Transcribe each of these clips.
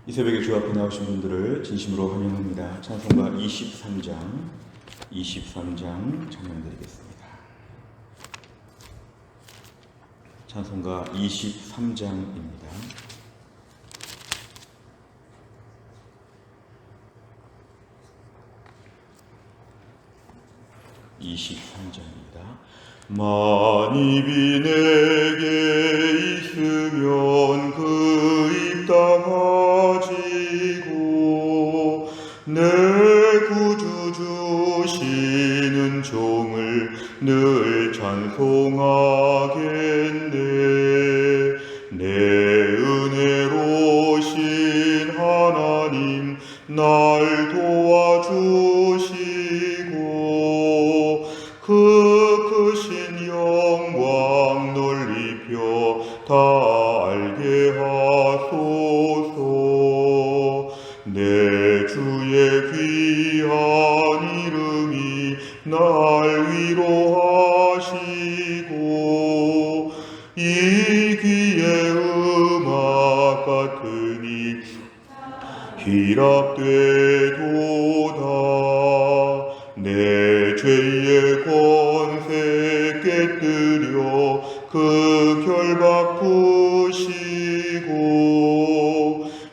이 새벽에 주 앞에 나오신 분들을 진심으로 환영합니다. 찬송가 23장 찬양드리겠습니다. 찬송가 23장입니다. 만입이 내게 있으면 그 입 다 가지고 내 구주 주시는 종을 늘 찬송하겠네. 내 은혜로신 하나님 날 도와주시고 그 크신 영광 넓히펴 다 알게 하소서. 내 주의 귀한 이름이 날 위로하시고 이 귀에 음악 같으니 희락되도다. 내 죄의 권세 깨뜨려 그 결박 푸시고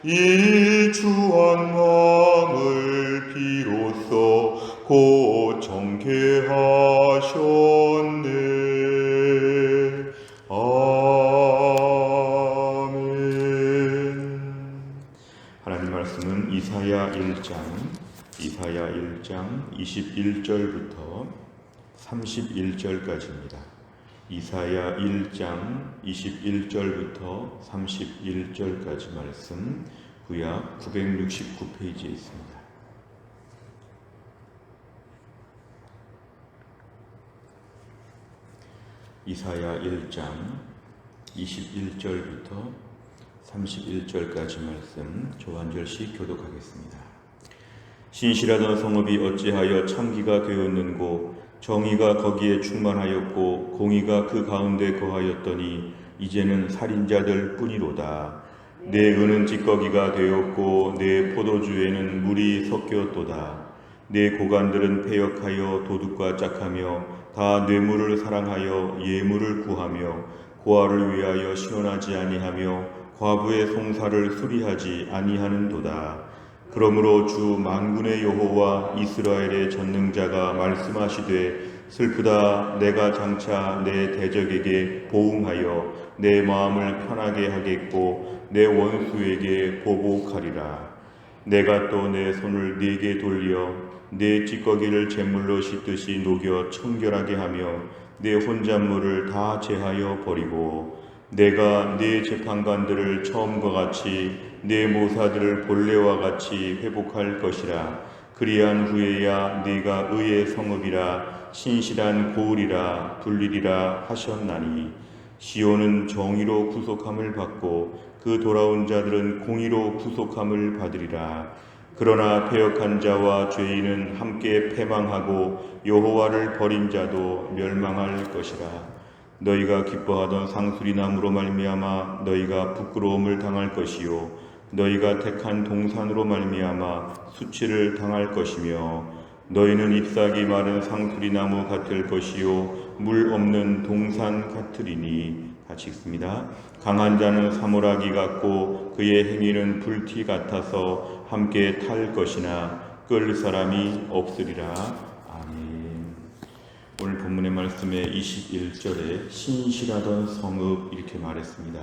이 추한 마음을 비로소 곧 정케하셨네. 아멘. 하나님 말씀은 이사야 1장 21절부터 31절까지입니다. 이사야 1장 21절부터 31절까지 말씀, 구약 969페이지에 있습니다. 이사야 1장 21절부터 31절까지 말씀 저 한 절씩 교독하겠습니다. 신실하던 성읍이 어찌하여 창기가 되었는고 정의가 거기에 충만하였고 공의가 그 가운데 거하였더니 이제는 살인자들 뿐이로다. 내 은은 찌꺼기가 되었고 내 포도주에는 물이 섞였도다. 내 고관들은 패역하여 도둑과 짝하며 다 뇌물을 사랑하여 예물을 구하며 고아를 위하여 신원하지 아니하며 과부의 송사를 수리하지 아니하는도다. 그러므로 주 만군의 여호와 이스라엘의 전능자가 말씀하시되 슬프다. 내가 장차 내 대적에게 보응하여 내 마음을 편하게 하겠고 내 원수에게 보복하리라. 내가 또 내 손을 네게 돌려 내 찌꺼기를 제물로 씻듯이 녹여 청결하게 하며 내 혼잣물을 다 제하여 버리고 내가 네 재판관들을 처음과 같이 네 모사들을 본래와 같이 회복할 것이라. 그리한 후에야 네가 의의 성읍이라 신실한 고을이라 불리리라 하셨나니 시온은 정의로 구속함을 받고 그 돌아온 자들은 공의로 구속함을 받으리라. 그러나 패역한 자와 죄인은 함께 패망하고 여호와를 버린 자도 멸망할 것이라. 너희가 기뻐하던 상수리 나무로 말미암아 너희가 부끄러움을 당할 것이요 너희가 택한 동산으로 말미암아 수치를 당할 것이며 너희는 잎사귀 마른 상수리 나무 같을 것이요 물 없는 동산 같으리니. 같이 읽습니다. 강한 자는 사물아기 같고 그의 행위는 불티 같아서 함께 탈 것이나 끌 사람이 없으리라. 아멘. 오늘 본문의 말씀에 21절에 신실하던 성읍 이렇게 말했습니다.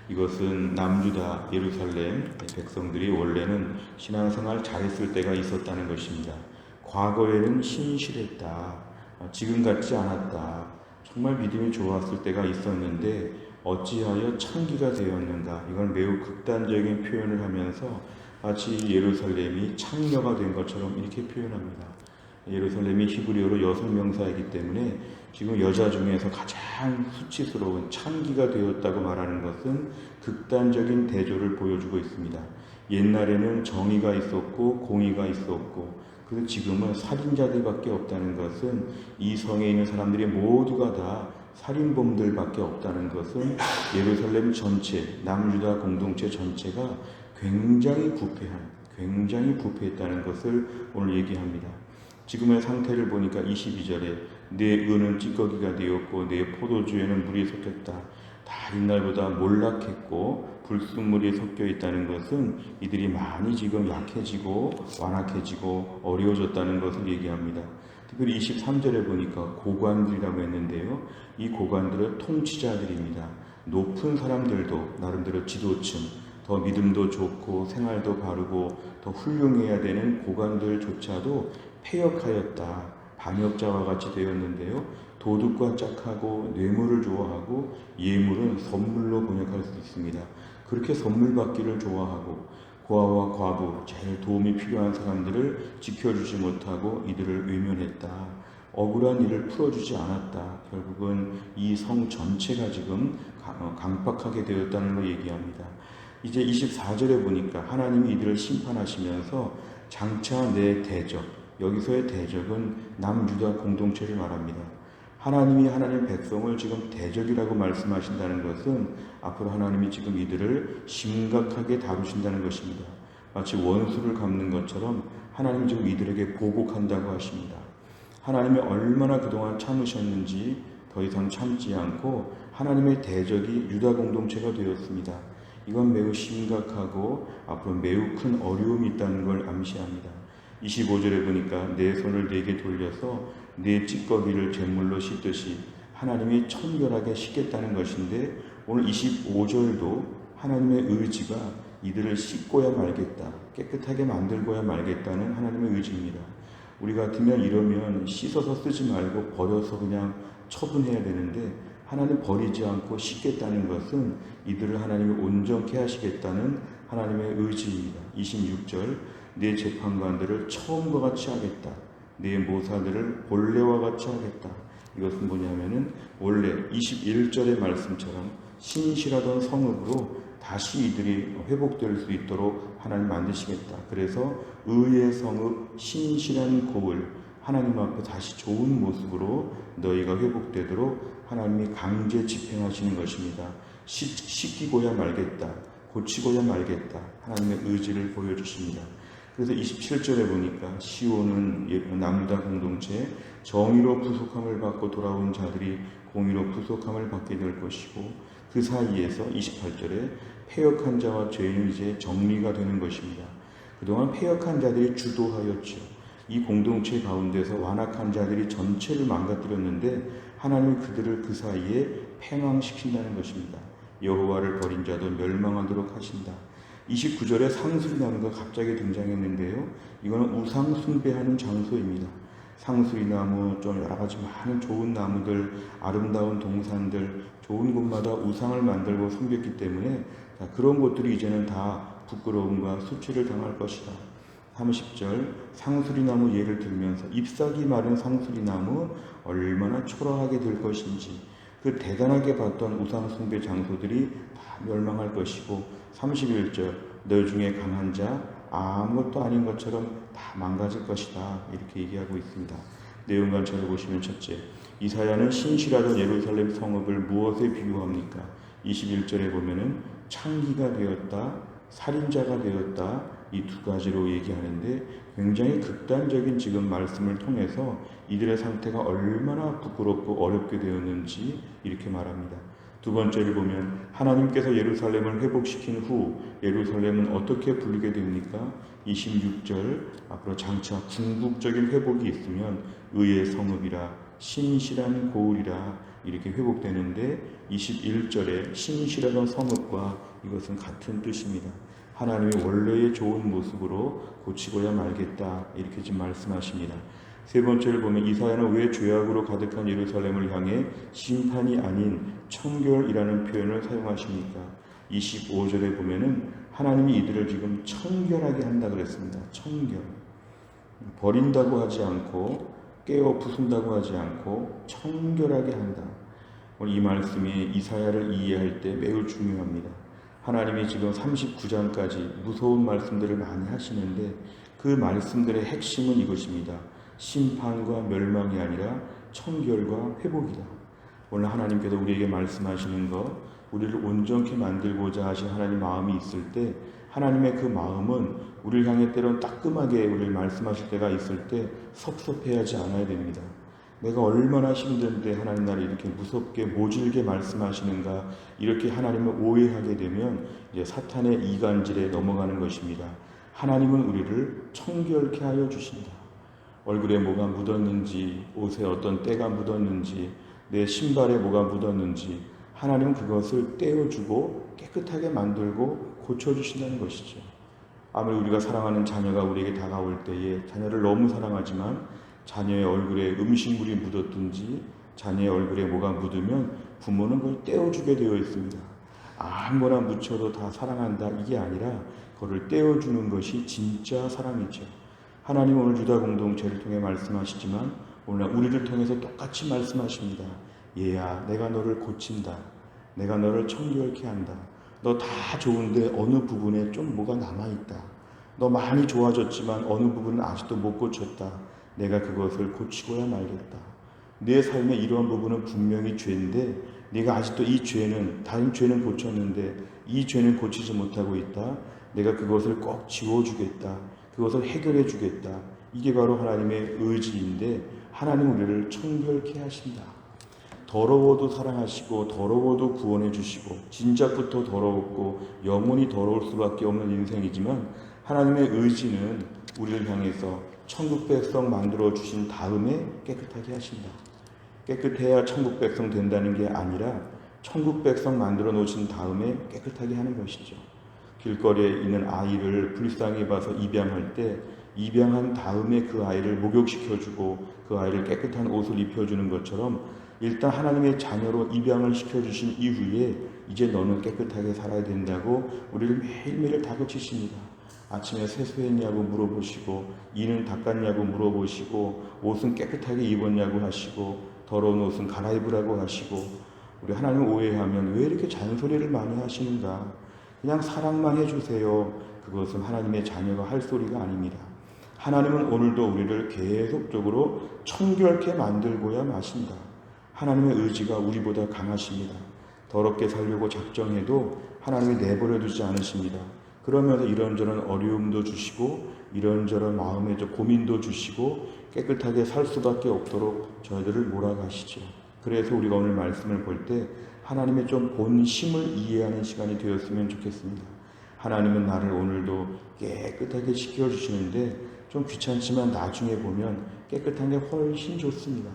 이것은 남유다 예루살렘 백성들이 원래는 신앙생활 잘했을 때가 있었다는 것입니다. 과거에는 신실했다. 지금 같지 않았다. 정말 믿음이 좋았을 때가 있었는데 어찌하여 창기가 되었는가. 이건 매우 극단적인 표현을 하면서 마치 예루살렘이 창녀가 된 것처럼 이렇게 표현합니다. 예루살렘이 히브리어로 여성 명사이기 때문에 지금 여자 중에서 가장 수치스러운 창기가 되었다고 말하는 것은 극단적인 대조를 보여주고 있습니다. 옛날에는 정의가 있었고 공의가 있었고 그리고 지금은 살인자들밖에 없다는 것은 이 성에 있는 사람들이 모두가 다 살인범들밖에 없다는 것은 예루살렘 전체, 남유다 공동체 전체가 굉장히 부패했다는 것을 오늘 얘기합니다. 지금의 상태를 보니까 22절에 내 은은 찌꺼기가 되었고 내 포도주에는 물이 섞였다. 다 옛날보다 몰락했고 불순물이 섞여 있다는 것은 이들이 많이 지금 약해지고 완악해지고 어려워졌다는 것을 얘기합니다. 특별히 23절에 보니까 고관들이라고 했는데요. 이 고관들은 통치자들입니다. 높은 사람들도 나름대로 지도층, 더 믿음도 좋고 생활도 바르고 더 훌륭해야 되는 고관들조차도 패역하였다. 반역자와 같이 되었는데요. 도둑과 짝하고 뇌물을 좋아하고 예물은 선물로 번역할 수 있습니다. 그렇게 선물 받기를 좋아하고 고아와 과부, 제일 도움이 필요한 사람들을 지켜주지 못하고 이들을 외면했다. 억울한 일을 풀어주지 않았다. 결국은 이 성 전체가 지금 강박하게 되었다는 걸 얘기합니다. 이제 24절에 보니까 하나님이 이들을 심판하시면서 장차 내 대적, 여기서의 대적은 남유다 공동체를 말합니다. 하나님이 하나님 백성을 지금 대적이라고 말씀하신다는 것은 앞으로 하나님이 지금 이들을 심각하게 다루신다는 것입니다. 마치 원수를 갚는 것처럼 하나님이 지금 이들에게 보복한다고 하십니다. 하나님이 얼마나 그동안 참으셨는지 더 이상 참지 않고 하나님의 대적이 유다 공동체가 되었습니다. 이건 매우 심각하고 앞으로 매우 큰 어려움이 있다는 걸 암시합니다. 25절에 보니까 내 손을 내게 돌려서 내 찌꺼기를 제물로 씻듯이 하나님이 청결하게 씻겠다는 것인데 오늘 25절도 하나님의 의지가 이들을 씻고야 말겠다, 깨끗하게 만들고야 말겠다는 하나님의 의지입니다. 우리 같으면 이러면 씻어서 쓰지 말고 버려서 그냥 처분해야 되는데 하나님 버리지 않고 씻겠다는 것은 이들을 하나님이 온전케 하시겠다는 하나님의 의지입니다. 26절 내 재판관들을 처음과 같이 하겠다. 내 모사들을 본래와 같이 하겠다. 이것은 뭐냐면은 원래 21절의 말씀처럼 신실하던 성읍으로 다시 이들이 회복될 수 있도록 하나님 만드시겠다. 그래서 의의 성읍, 신실한 고을, 하나님 앞에 다시 좋은 모습으로 너희가 회복되도록 하나님이 강제 집행하시는 것입니다. 씻기고야 말겠다. 고치고야 말겠다. 하나님의 의지를 보여주십니다. 그래서 27절에 보니까 시온은 남유다 공동체 정의로 부속함을 받고 돌아온 자들이 공의로 부속함을 받게 될 것이고 그 사이에서 28절에 패역한 자와 죄인은 이제 정리가 되는 것입니다. 그동안 패역한 자들이 주도하였죠. 이 공동체 가운데서 완악한 자들이 전체를 망가뜨렸는데 하나님이 그들을 그 사이에 패망시킨다는 것입니다. 여호와를 버린 자도 멸망하도록 하신다. 29절에 상수리나무가 갑자기 등장했는데요. 이거는 우상 숭배하는 장소입니다. 상수리나무, 좀 여러 가지 많은 좋은 나무들, 아름다운 동산들, 좋은 곳마다 우상을 만들고 섬겼기 때문에 그런 것들이 이제는 다 부끄러움과 수치를 당할 것이다. 30절 상수리나무 예를 들면서 잎사귀 마른 상수리나무 얼마나 초라하게 될 것인지 그 대단하게 봤던 우상 숭배 장소들이 다 멸망할 것이고 31절 너 중에 강한 자 아무것도 아닌 것처럼 다 망가질 것이다 이렇게 얘기하고 있습니다. 내용관찰을 보시면 첫째 이사야는 신실하던 예루살렘 성읍을 무엇에 비유합니까? 21절에 보면은 창기가 되었다, 살인자가 되었다 이 두 가지로 얘기하는데 굉장히 극단적인 지금 말씀을 통해서 이들의 상태가 얼마나 부끄럽고 어렵게 되었는지 이렇게 말합니다. 두 번째를 보면 하나님께서 예루살렘을 회복시킨 후 예루살렘은 어떻게 불리게 됩니까? 26절 앞으로 장차 궁극적인 회복이 있으면 의의 성읍이라 신실한 고을이라 이렇게 회복되는데 21절에 신실하던 성읍과 이것은 같은 뜻입니다. 하나님이 원래의 좋은 모습으로 고치고야 말겠다 이렇게 지금 말씀하십니다. 세 번째를 보면 이사야는 왜 죄악으로 가득한 예루살렘을 향해 심판이 아닌 청결이라는 표현을 사용하십니까? 25절에 보면은 하나님이 이들을 지금 청결하게 한다 그랬습니다. 청결. 버린다고 하지 않고 깨어 부순다고 하지 않고 청결하게 한다. 오늘 이 말씀이 이사야를 이해할 때 매우 중요합니다. 하나님이 지금 39장까지 무서운 말씀들을 많이 하시는데 그 말씀들의 핵심은 이것입니다. 심판과 멸망이 아니라 청결과 회복이다. 오늘 하나님께서 우리에게 말씀하시는 것 우리를 온전케 만들고자 하신 하나님 마음이 있을 때 하나님의 그 마음은 우리를 향해 때론 따끔하게 우리를 말씀하실 때가 있을 때 섭섭해하지 않아야 됩니다. 내가 얼마나 힘든데 하나님 나를 이렇게 무섭게 모질게 말씀하시는가, 이렇게 하나님을 오해하게 되면 이제 사탄의 이간질에 넘어가는 것입니다. 하나님은 우리를 청결케 하여 주신다. 얼굴에 뭐가 묻었는지, 옷에 어떤 때가 묻었는지, 내 신발에 뭐가 묻었는지 하나님은 그것을 떼어주고 깨끗하게 만들고 고쳐주신다는 것이죠. 아무리 우리가 사랑하는 자녀가 우리에게 다가올 때에 자녀를 너무 사랑하지만 자녀의 얼굴에 음식물이 묻었든지 자녀의 얼굴에 뭐가 묻으면 부모는 그걸 떼어주게 되어 있습니다. 아무거나 묻혀도 다 사랑한다, 이게 아니라 그걸 떼어주는 것이 진짜 사랑이죠. 하나님 오늘 유다 공동체를 통해 말씀하시지만 오늘 우리를 통해서 똑같이 말씀하십니다. 얘야, 내가 너를 고친다. 내가 너를 청결케 한다. 너 다 좋은데 어느 부분에 좀 뭐가 남아있다. 너 많이 좋아졌지만 어느 부분은 아직도 못 고쳤다. 내가 그것을 고치고야 말겠다. 내 삶의 이러한 부분은 분명히 죄인데 네가 아직도 이 죄는, 다른 죄는 고쳤는데 이 죄는 고치지 못하고 있다. 내가 그것을 꼭 지워주겠다. 그것을 해결해 주겠다. 이게 바로 하나님의 의지인데 하나님 우리를 청결케 하신다. 더러워도 사랑하시고 더러워도 구원해 주시고 진작부터 더러웠고 영원히 더러울 수밖에 없는 인생이지만 하나님의 의지는 우리를 향해서 천국 백성 만들어 주신 다음에 깨끗하게 하신다. 깨끗해야 천국 백성 된다는 게 아니라 천국 백성 만들어 놓으신 다음에 깨끗하게 하는 것이죠. 길거리에 있는 아이를 불쌍히 봐서 입양할 때 입양한 다음에 그 아이를 목욕시켜주고 그 아이를 깨끗한 옷을 입혀주는 것처럼 일단 하나님의 자녀로 입양을 시켜주신 이후에 이제 너는 깨끗하게 살아야 된다고 우리를 매일매일 다그치십니다. 아침에 세수했냐고 물어보시고 이는 닦았냐고 물어보시고 옷은 깨끗하게 입었냐고 하시고 더러운 옷은 갈아입으라고 하시고 우리 하나님을 오해하면 왜 이렇게 잔소리를 많이 하시는가? 그냥 사랑만 해주세요. 그것은 하나님의 자녀가 할 소리가 아닙니다. 하나님은 오늘도 우리를 계속적으로 청결케 만들고야 마신다. 하나님의 의지가 우리보다 강하십니다. 더럽게 살려고 작정해도 하나님이 내버려 두지 않으십니다. 그러면서 이런저런 어려움도 주시고 이런저런 마음의 고민도 주시고 깨끗하게 살 수밖에 없도록 저희들을 몰아가시죠. 그래서 우리가 오늘 말씀을 볼 때 하나님의 좀 본심을 이해하는 시간이 되었으면 좋겠습니다. 하나님은 나를 오늘도 깨끗하게 씻겨주시는데 좀 귀찮지만 나중에 보면 깨끗한 게 훨씬 좋습니다.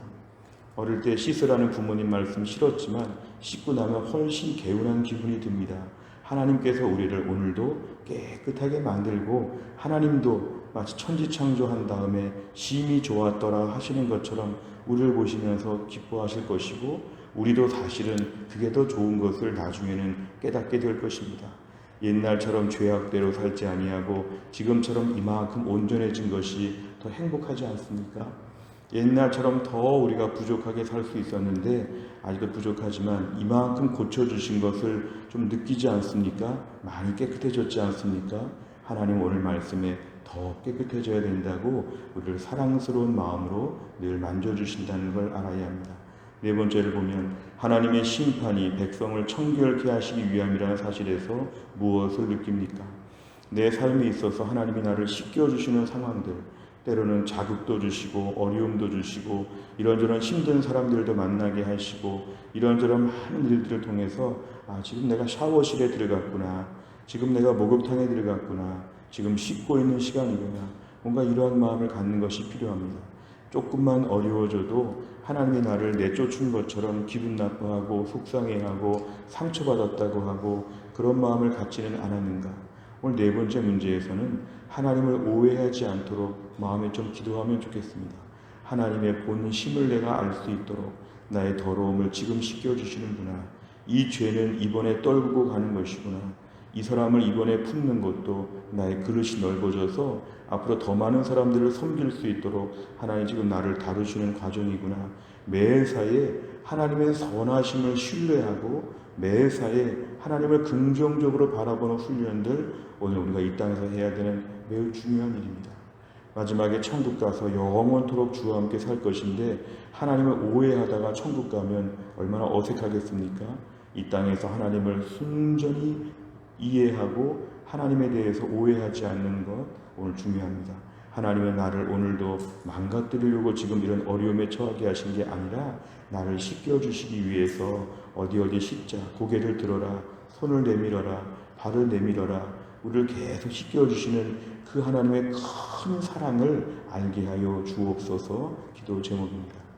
어릴 때 씻으라는 부모님 말씀 싫었지만 씻고 나면 훨씬 개운한 기분이 듭니다. 하나님께서 우리를 오늘도 깨끗하게 만들고 하나님도 마치 천지창조한 다음에 심히 좋았더라 하시는 것처럼 우리를 보시면서 기뻐하실 것이고 우리도 사실은 그게 더 좋은 것을 나중에는 깨닫게 될 것입니다. 옛날처럼 죄악대로 살지 아니하고 지금처럼 이만큼 온전해진 것이 더 행복하지 않습니까? 옛날처럼 더 우리가 부족하게 살 수 있었는데 아직도 부족하지만 이만큼 고쳐주신 것을 좀 느끼지 않습니까? 많이 깨끗해졌지 않습니까? 하나님 오늘 말씀에 더 깨끗해져야 된다고 우리를 사랑스러운 마음으로 늘 만져주신다는 걸 알아야 합니다. 네 번째를 보면 하나님의 심판이 백성을 청결케 하시기 위함이라는 사실에서 무엇을 느낍니까? 내 삶에 있어서 하나님이 나를 씻겨주시는 상황들, 때로는 자극도 주시고 어려움도 주시고 이런저런 힘든 사람들도 만나게 하시고 이런저런 많은 일들을 통해서 지금 내가 샤워실에 들어갔구나, 지금 내가 목욕탕에 들어갔구나, 지금 씻고 있는 시간이구나, 뭔가 이러한 마음을 갖는 것이 필요합니다. 조금만 어려워져도 하나님이 나를 내쫓은 것처럼 기분 나빠하고 속상해하고 상처받았다고 하고 그런 마음을 갖지는 않았는가? 오늘 네 번째 문제에서는 하나님을 오해하지 않도록 마음에 좀 기도하면 좋겠습니다. 하나님의 본심을 내가 알 수 있도록 나의 더러움을 지금 씻겨주시는구나. 이 죄는 이번에 떨구고 가는 것이구나. 이 사람을 이번에 품는 것도 나의 그릇이 넓어져서 앞으로 더 많은 사람들을 섬길 수 있도록 하나님 지금 나를 다루시는 과정이구나. 매사에 하나님의 선하심을 신뢰하고 매사에 하나님을 긍정적으로 바라보는 훈련들, 오늘 우리가 이 땅에서 해야 되는 매우 중요한 일입니다. 마지막에 천국 가서 영원토록 주와 함께 살 것인데 하나님을 오해하다가 천국 가면 얼마나 어색하겠습니까? 이 땅에서 하나님을 순전히 이해하고 하나님에 대해서 오해하지 않는 것 오늘 중요합니다. 하나님은 나를 오늘도 망가뜨리려고 지금 이런 어려움에 처하게 하신 게 아니라 나를 씻겨주시기 위해서 어디 씻자, 고개를 들어라, 손을 내밀어라, 발을 내밀어라, 우리를 계속 씻겨주시는 그 하나님의 큰 사랑을 알게 하여 주옵소서 기도 제목입니다.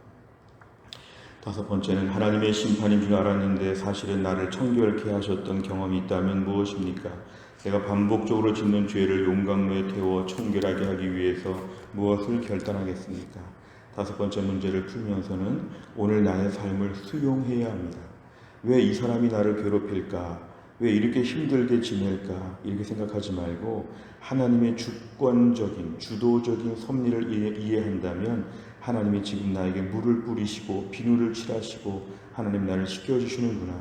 다섯 번째는 하나님의 심판인 줄 알았는데 사실은 나를 청결케 하셨던 경험이 있다면 무엇입니까? 내가 반복적으로 짓는 죄를 용광로에 태워 청결하게 하기 위해서 무엇을 결단하겠습니까? 다섯 번째 문제를 풀면서는 오늘 나의 삶을 수용해야 합니다. 왜 이 사람이 나를 괴롭힐까? 왜 이렇게 힘들게 지낼까? 이렇게 생각하지 말고 하나님의 주권적인, 주도적인 섭리를 이해한다면 하나님이 지금 나에게 물을 뿌리시고 비누를 칠하시고 하나님 나를 씻겨주시는구나.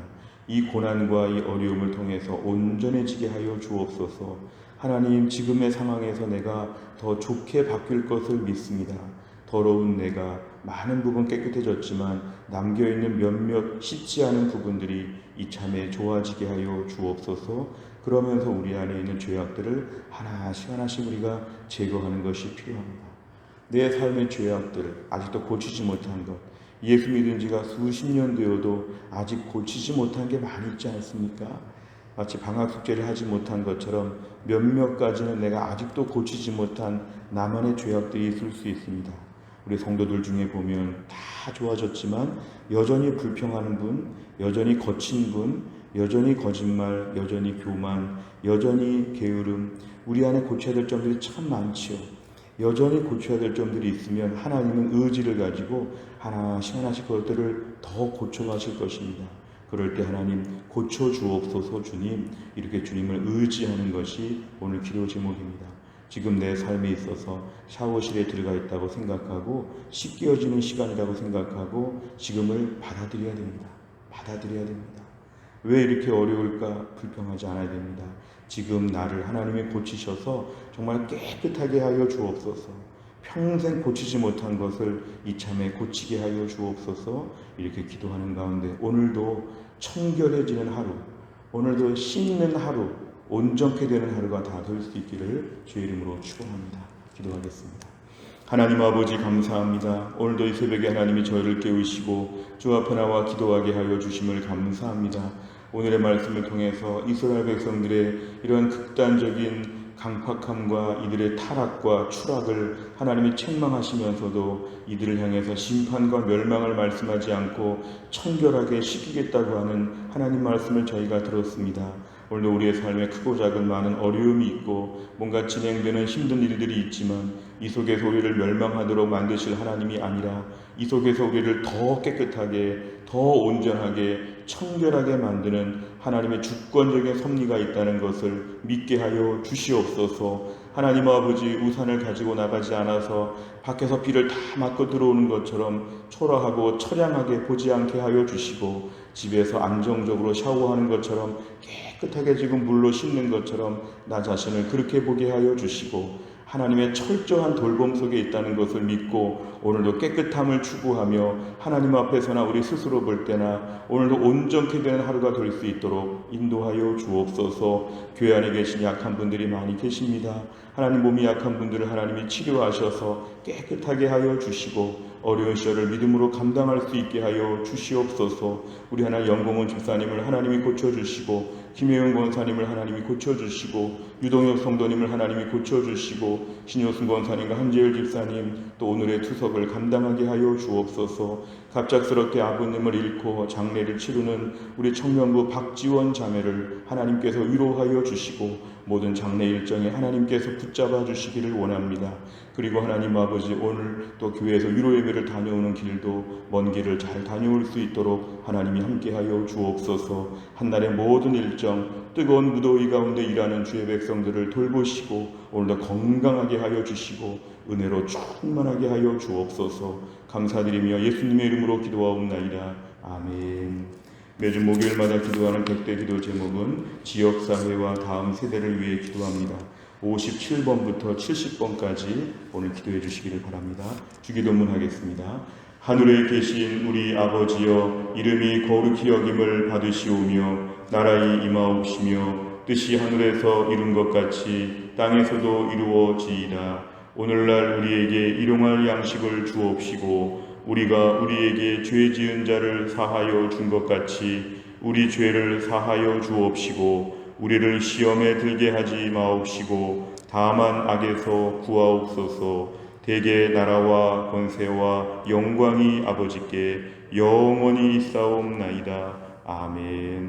이 고난과 이 어려움을 통해서 온전해지게 하여 주옵소서. 하나님, 지금의 상황에서 내가 더 좋게 바뀔 것을 믿습니다. 더러운 내가 많은 부분 깨끗해졌지만 남겨있는 몇몇 씻지 않은 부분들이 이참에 좋아지게 하여 주옵소서. 그러면서 우리 안에 있는 죄악들을 하나씩 우리가 제거하는 것이 필요합니다. 내 삶의 죄악들, 아직도 고치지 못한 것, 예수 믿은 지가 수십 년 되어도 아직 고치지 못한 게 많이 있지 않습니까? 마치 방학 숙제를 하지 못한 것처럼 몇몇 가지는 내가 아직도 고치지 못한 나만의 죄악들이 있을 수 있습니다. 우리 성도들 중에 보면 다 좋아졌지만 여전히 불평하는 분, 여전히 거친 분, 여전히 거짓말, 여전히 교만, 여전히 게으름, 우리 안에 고쳐야 될 점들이 참 많지요. 여전히 고쳐야 될 점들이 있으면 하나님은 의지를 가지고 하나씩 그것들을 더 고쳐가실 것입니다. 그럴 때 하나님 고쳐주옵소서 주님, 이렇게 주님을 의지하는 것이 오늘 기도 제목입니다. 지금 내 삶에 있어서 샤워실에 들어가 있다고 생각하고 씻겨지는 시간이라고 생각하고 지금을 받아들여야 됩니다. 받아들여야 됩니다. 왜 이렇게 어려울까? 불평하지 않아야 됩니다. 지금 나를 하나님이 고치셔서 정말 깨끗하게 하여 주옵소서. 평생 고치지 못한 것을 이참에 고치게 하여 주옵소서. 이렇게 기도하는 가운데 오늘도 청결해지는 하루, 오늘도 씻는 하루, 온전케 되는 하루가 다 될 수 있기를 주의 이름으로 축원합니다. 기도하겠습니다. 하나님 아버지 감사합니다. 오늘도 이 새벽에 하나님이 저희를 깨우시고 주 앞에 나와 기도하게 하여 주심을 감사합니다. 오늘의 말씀을 통해서 이스라엘 백성들의 이러한 극단적인 강팍함과 이들의 타락과 추락을 하나님이 책망하시면서도 이들을 향해서 심판과 멸망을 말씀하지 않고 청결하게 씻기겠다고 하는 하나님 말씀을 저희가 들었습니다. 오늘도 우리의 삶에 크고 작은 많은 어려움이 있고 뭔가 진행되는 힘든 일들이 있지만 이 속에서 우리를 멸망하도록 만드실 하나님이 아니라 이 속에서 우리를 더 깨끗하게, 더 온전하게, 청결하게 만드는 하나님의 주권적인 섭리가 있다는 것을 믿게 하여 주시옵소서. 하나님 아버지, 우산을 가지고 나가지 않아서 밖에서 비를 다 맞고 들어오는 것처럼 초라하고 처량하게 보지 않게 하여 주시고, 집에서 안정적으로 샤워하는 것처럼 깨끗하게 지금 물로 씻는 것처럼 나 자신을 그렇게 보게 하여 주시고, 하나님의 철저한 돌봄 속에 있다는 것을 믿고 오늘도 깨끗함을 추구하며 하나님 앞에서나 우리 스스로 볼 때나 오늘도 온전케 되는 하루가 될 수 있도록 인도하여 주옵소서. 교회 안에 계신 약한 분들이 많이 계십니다. 하나님, 몸이 약한 분들을 하나님이 치료하셔서 깨끗하게 하여 주시고 어려운 시절을 믿음으로 감당할 수 있게 하여 주시옵소서. 우리 하나님 영공원 집사님을 하나님이 고쳐주시고, 김혜영 권사님을 하나님이 고쳐주시고, 유동혁 성도님을 하나님이 고쳐주시고, 신효승 권사님과 한재열 집사님, 또 오늘의 투석을 감당하게 하여 주옵소서. 갑작스럽게 아버님을 잃고 장례를 치르는 우리 청년부 박지원 자매를 하나님께서 위로하여 주시고 모든 장례 일정에 하나님께서 붙잡아 주시기를 원합니다. 그리고 하나님 아버지, 오늘 또 교회에서 위로 예배를 다녀오는 길도 먼 길을 잘 다녀올 수 있도록 하나님이 함께하여 주옵소서. 한날의 모든 일정, 뜨거운 무더위 가운데 일하는 주의 백성들을 돌보시고 오늘도 건강하게 하여 주시고 은혜로 충만하게 하여 주옵소서. 감사드리며 예수님의 이름으로 기도하옵나이다. 아멘. 매주 목요일마다 기도하는 백대 기도 제목은 지역사회와 다음 세대를 위해 기도합니다. 57번부터 70번까지 오늘 기도해 주시기를 바랍니다. 주기도문 하겠습니다. 하늘에 계신 우리 아버지여, 이름이 거룩히 여김을 받으시오며 나라의 임하옵시며 뜻이 하늘에서 이룬 것 같이 땅에서도 이루어지이다. 오늘날 우리에게 일용할 양식을 주옵시고 우리가 우리에게 죄 지은 자를 사하여 준 것 같이 우리 죄를 사하여 주옵시고 우리를 시험에 들게 하지 마옵시고 다만 악에서 구하옵소서. 대개 나라와 권세와 영광이 아버지께 영원히 있사옵나이다. 아멘.